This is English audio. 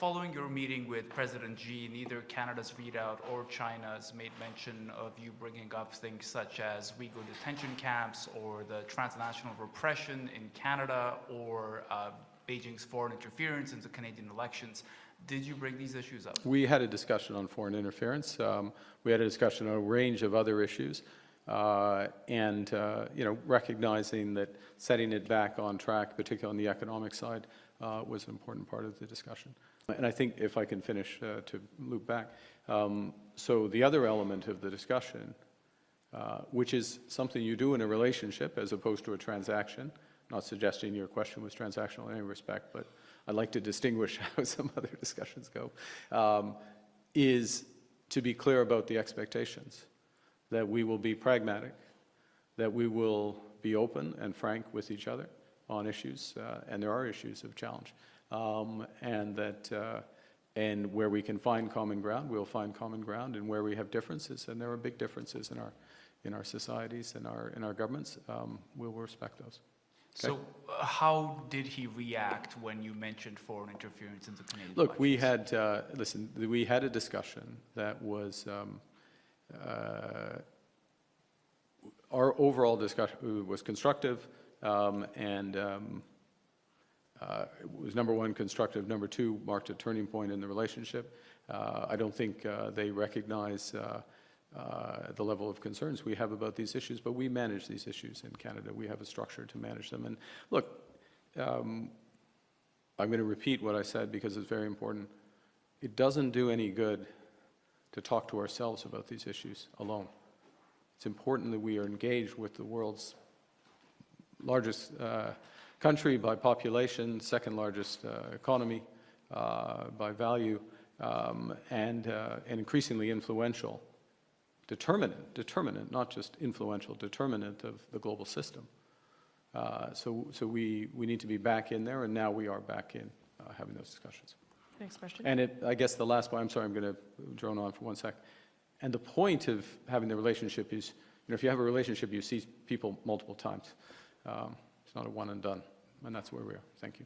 following your meeting with President Xi, neither Canada's readout or China's made mention of you bringing up things such as Uyghur detention camps or the transnational repression in Canada or Beijing's foreign interference into Canadian elections. Did you bring these issues up? We had a discussion on foreign interference. We had a discussion on a range of other issues. Recognizing that setting it back on track, particularly on the economic side, was an important part of the discussion. And I think if I can finish to loop back, so the other element of the discussion, which is something you do in a relationship as opposed to a transaction, not suggesting your question was transactional in any respect, but I'd like to distinguish how some other discussions go, is to be clear about the expectations, that we will be pragmatic, that we will be open and frank with each other on issues, and there are issues of challenge, and where we can find common ground, we'll find common ground, and where we have differences, and there are big differences in our societies, in our governments, we'll respect those. Okay? So how did he react when you mentioned foreign interference into Canadian Look, elections? We had a discussion that was, our overall discussion was constructive, and it was number one, constructive. Number two, marked a turning point in the relationship. I don't think they recognize the level of concerns we have about these issues, but we manage these issues in Canada. We have a structure to manage them. And look, I'm going to repeat what I said because it's very important. It doesn't do any good to talk to ourselves about these issues alone. It's important that we are engaged with the world's largest country by population, second largest economy by value, and increasingly influential, determinant, not just influential, determinant of the global system. So we need to be back in there, and now we are back in having those discussions. Next question. And I guess the last point, I'm sorry, I'm going to drone on for 1 sec. And the point of having the relationship is, if you have a relationship, you see people multiple times. It's not a one and done, and that's where we are. Thank you.